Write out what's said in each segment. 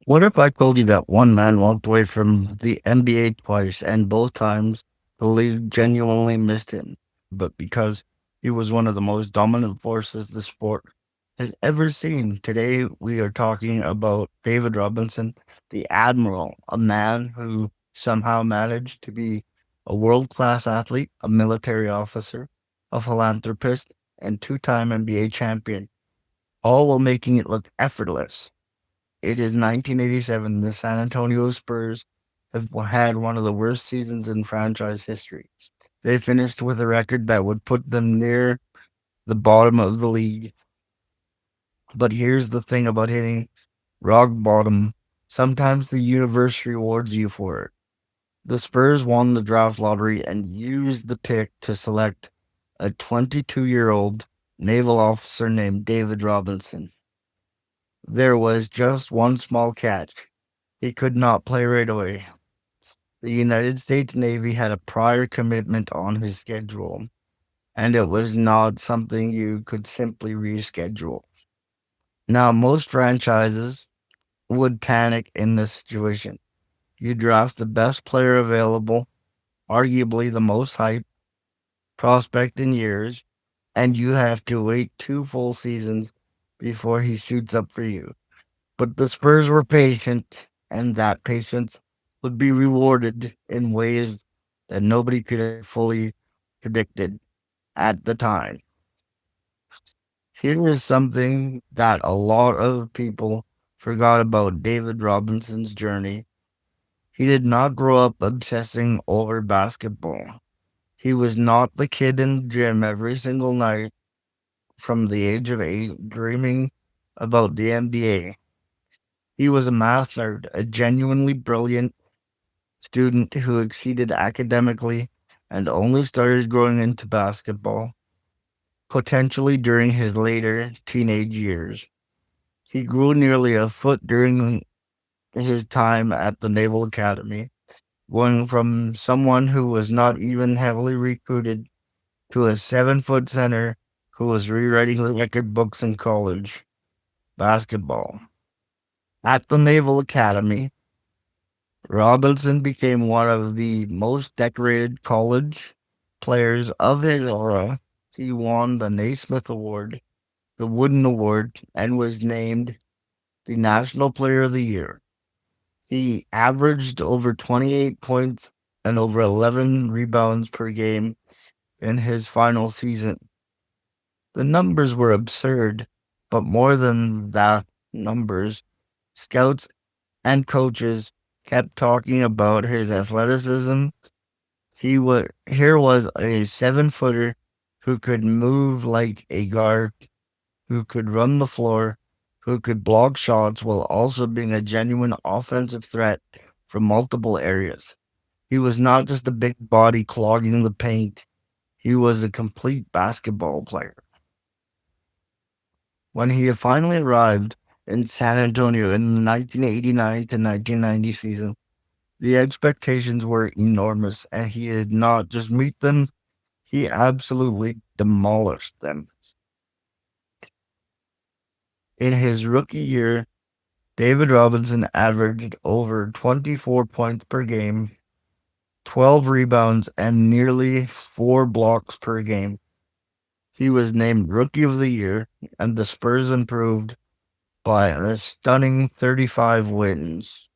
What if I told you that one man walked away from the NBA twice and both times the league genuinely missed him, but because he was one of the most dominant forces the sport has ever seen? Today we are talking about David Robinson, the Admiral, a man who somehow managed to be a world class athlete, a military officer, a philanthropist, and two-time NBA champion, all while making it look effortless. It is 1987. The San Antonio Spurs have had one of the worst seasons in franchise history. They finished with a record that would put them near the bottom of the league. But here's the thing about hitting rock bottom: sometimes the universe rewards you for it. The Spurs won the draft lottery and used the pick to select a 22-year-old naval officer named David Robinson. There was just one small catch: he could not play right away. The United States Navy had a prior commitment on his schedule, and it was not something you could simply reschedule. Now, most franchises would panic in this situation. You draft the best player available, arguably the most hyped prospect in years, and you have to wait two full seasons before he suits up for you. But the Spurs were patient, and that patience would be rewarded in ways that nobody could have fully predicted at the time. Here is something that a lot of people forgot about David Robinson's journey. He did not grow up obsessing over basketball. He was not the kid in the gym every single night from the age of 8 dreaming about the NBA. He was a math nerd, a genuinely brilliant student who exceeded academically and only started growing into basketball, potentially during his later teenage years. He grew nearly a foot during his time at the Naval Academy, going from someone who was not even heavily recruited to a 7 foot center who was rewriting the record books in college basketball. At the Naval Academy, Robinson became one of the most decorated college players of his era. He won the Naismith Award, the Wooden Award, and was named the National Player of the Year. He averaged over 28 points and over 11 rebounds per game in his final season. The numbers were absurd, but more than that numbers, scouts and coaches kept talking about his athleticism. Here was a 7 footer who could move like a guard, who could run the floor, who could block shots while also being a genuine offensive threat from multiple areas. He was not just a big body clogging the paint, he was a complete basketball player. When he finally arrived in San Antonio in the 1989 to 1990 season, the expectations were enormous, and he did not just meet them, he absolutely demolished them. In his rookie year, David Robinson averaged over 24 points per game, 12 rebounds, and nearly 4 blocks per game. He was named Rookie of the Year, and the Spurs improved by a stunning 35 wins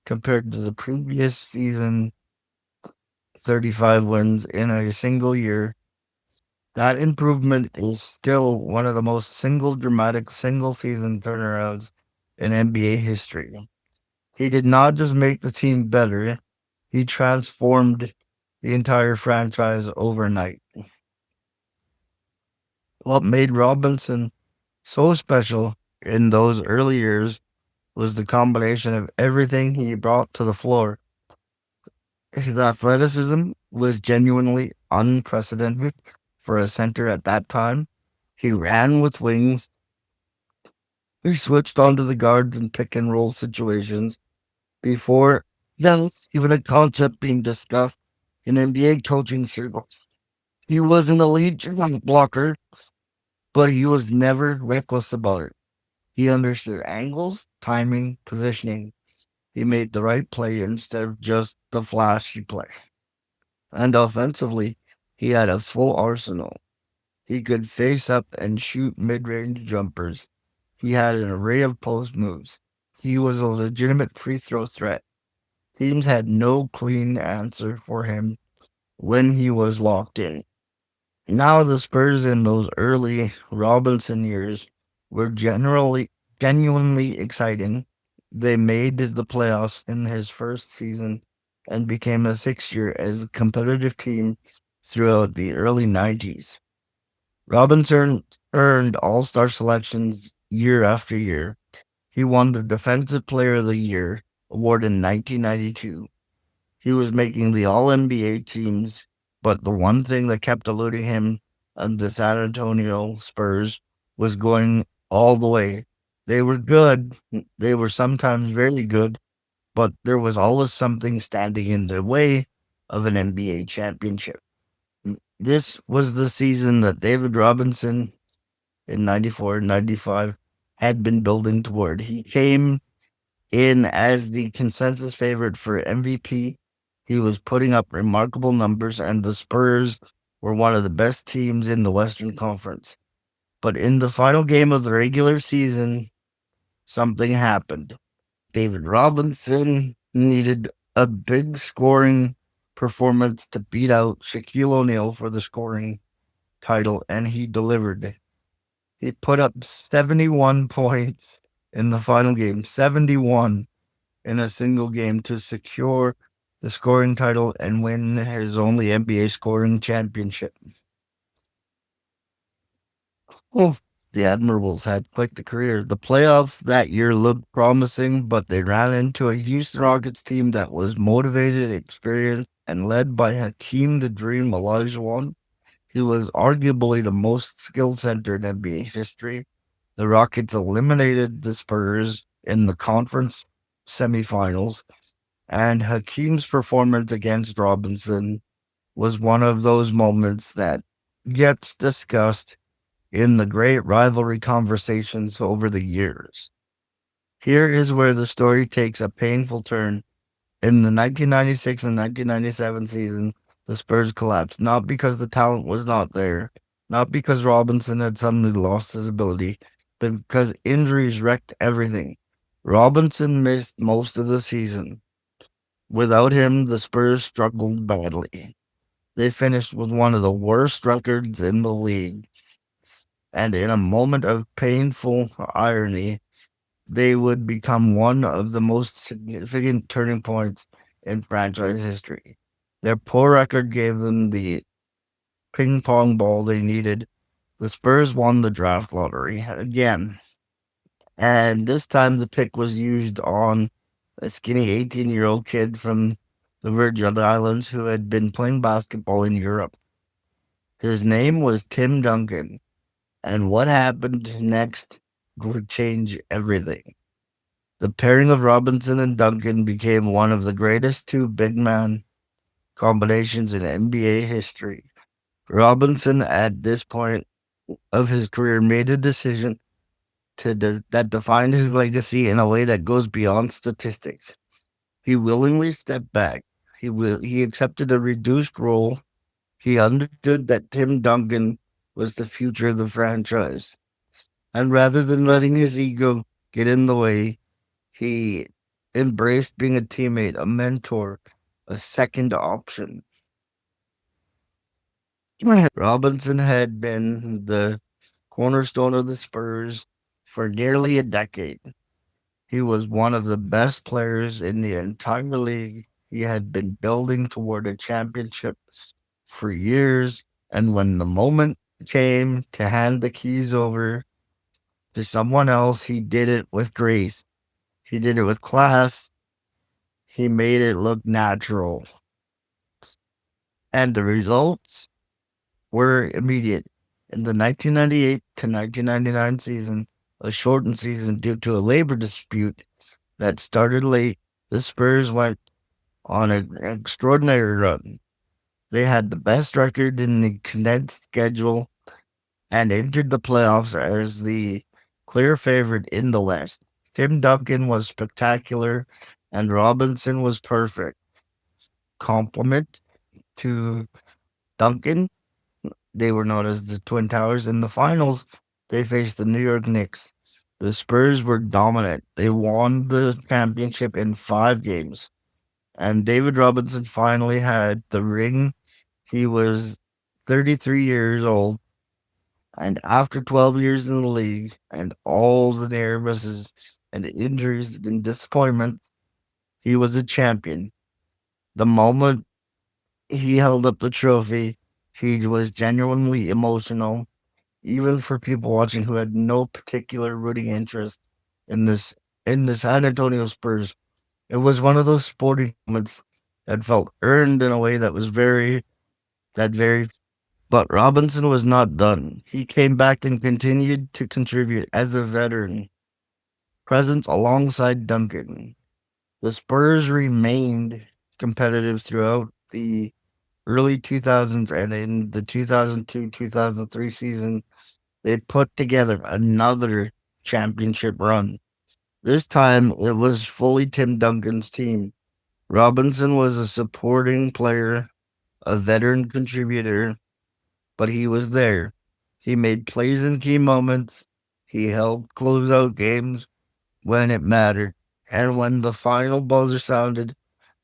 compared to the previous season, 35 wins in a single year. That improvement is still one of the most dramatic single season turnarounds in NBA history. He did not just make the team better, he transformed the entire franchise overnight. What made Robinson so special in those early years was the combination of everything he brought to the floor. His athleticism was genuinely unprecedented for a center at that time. He ran with wings. He switched onto the guards in pick and roll situations before that was even a concept being discussed in NBA coaching circles. He was an elite shot blocker, but he was never reckless about it. He understood angles, timing, positioning. He made the right play instead of just the flashy play. And offensively, he had a full arsenal. He could face up and shoot mid range jumpers. He had an array of post moves. He was a legitimate free throw threat. Teams had no clean answer for him when he was locked in. Now the Spurs in those early Robinson years were generally genuinely exciting. They made the playoffs in his first season and became a fixture as a competitive team throughout the early 90s. Robinson earned All-Star selections year after year. He won the Defensive Player of the Year award in 1992. He was making the All NBA teams, but the one thing that kept eluding him and the San Antonio Spurs was going all the way. They were good. They were sometimes very good, but there was always something standing in the way of an NBA championship. This was the season that David Robinson in 94, 95 had been building toward. He came in as the consensus favorite for MVP. He was putting up remarkable numbers, and the Spurs were one of the best teams in the Western Conference. But in the final game of the regular season, something happened. David Robinson needed a big scoring performance to beat out Shaquille O'Neal for the scoring title, and he delivered. He put up 71 points in the final game, 71 in a single game to secure the scoring title and win his only NBA scoring championship. Oh, the Admirables had quite the career. The playoffs that year looked promising, but they ran into a Houston Rockets team that was motivated, experienced, and led by Hakeem the Dream Olajuwon. He was arguably the most skill center in NBA history. The Rockets eliminated the Spurs in the conference semifinals, and Hakeem's performance against Robinson was one of those moments that gets discussed in the great rivalry conversations over the years. Here is where the story takes a painful turn. In the 1996 and 1997 season, the Spurs collapsed, not because the talent was not there, not because Robinson had suddenly lost his ability, but because injuries wrecked everything. Robinson missed most of the season. Without him, the Spurs struggled badly. They finished with one of the worst records in the league. And in a moment of painful irony, they would become one of the most significant turning points in franchise history. Their poor record gave them the ping pong ball they needed. The Spurs won the draft lottery again, and this time the pick was used on a skinny 18-year-old kid from the Virgin Islands who had been playing basketball in Europe. His name was Tim Duncan, and what happened next would change everything. The pairing of Robinson and Duncan became one of the greatest two big man combinations in NBA history. Robinson, at this point of his career, made a decision that defined his legacy in a way that goes beyond statistics. He willingly stepped back. He accepted a reduced role. He understood that Tim Duncan was the future of the franchise. And rather than letting his ego get in the way, he embraced being a teammate, a mentor, a second option. Robinson had been the cornerstone of the Spurs for nearly a decade. He was one of the best players in the entire league. He had been building toward a championship for years, and when the moment came to hand the keys over to someone else, he did it with grace. He did it with class. He made it look natural. And the results were immediate. In the 1998 to 1999 season, a shortened season due to a labor dispute that started late, the Spurs went on an extraordinary run. They had the best record in the condensed schedule and entered the playoffs as the clear favorite in the West. Tim Duncan was spectacular, and Robinson was perfect. Compliment to Duncan. They were known as the Twin Towers. In the finals, they faced the New York Knicks. The Spurs were dominant. They won the championship in 5 games. And David Robinson finally had the ring. He was 33 years old. And after 12 years in the league and all the nervousness and injuries and disappointment, he was a champion. The moment he held up the trophy, he was genuinely emotional, even for people watching who had no particular rooting interest in this in the San Antonio Spurs. It was one of those sporting moments that felt earned in a way that was very. But Robinson was not done. He came back and continued to contribute as a veteran, present alongside Duncan. The Spurs remained competitive throughout the early 2000s, and in the 2002 2003 season, they put together another championship run. This time, it was fully Tim Duncan's team. Robinson was a supporting player, a veteran contributor, but he was there. He made plays in key moments. He helped close out games when it mattered. And when the final buzzer sounded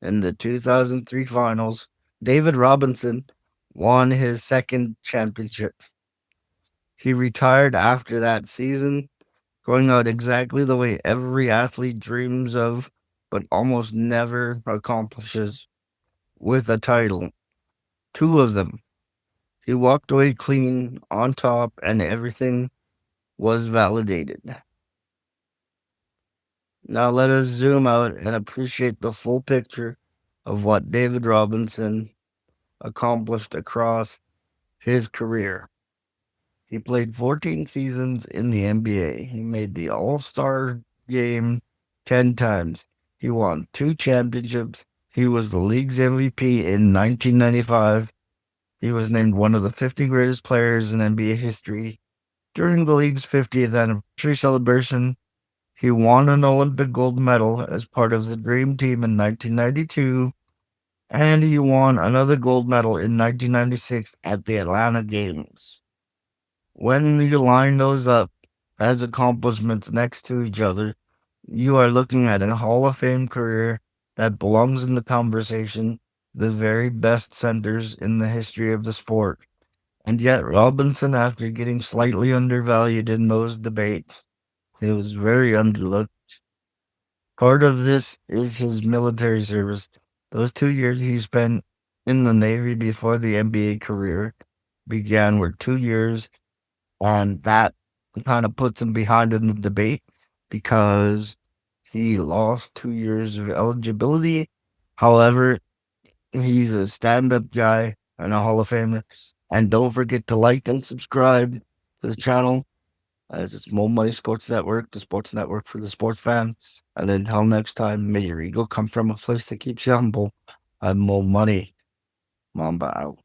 in the 2003 finals, David Robinson won his second championship. He retired after that season, going out exactly the way every athlete dreams of, but almost never accomplishes, with a title. Two of them. He walked away clean, on top, and everything was validated. Now let us zoom out and appreciate the full picture of what David Robinson accomplished across his career. He played 14 seasons in the NBA. He made the All Star game 10 times. He won 2 championships. He was the league's MVP in 1995. He was named one of the 50 greatest players in NBA history. During the league's 50th anniversary celebration, he won an Olympic gold medal as part of the Dream Team in 1992, and he won another gold medal in 1996 at the Atlanta Games. When you line those up as accomplishments next to each other, you are looking at a Hall of Fame career that belongs in the conversation, the very best centers in the history of the sport. And yet, Robinson, after getting slightly undervalued in those debates, he was very underlooked. Part of this is his military service. Those 2 years he spent in the Navy before the NBA career began were 2 years, and that kind of puts him behind in the debate because he lost 2 years of eligibility. However, he's a stand up guy and a Hall of Famer. And don't forget to like and subscribe to the channel as it's Mo Money Sports Network, the sports network for the sports fan. And until next time, may your ego come from a place that keeps you humble. I'm Mo Money. Mamba out.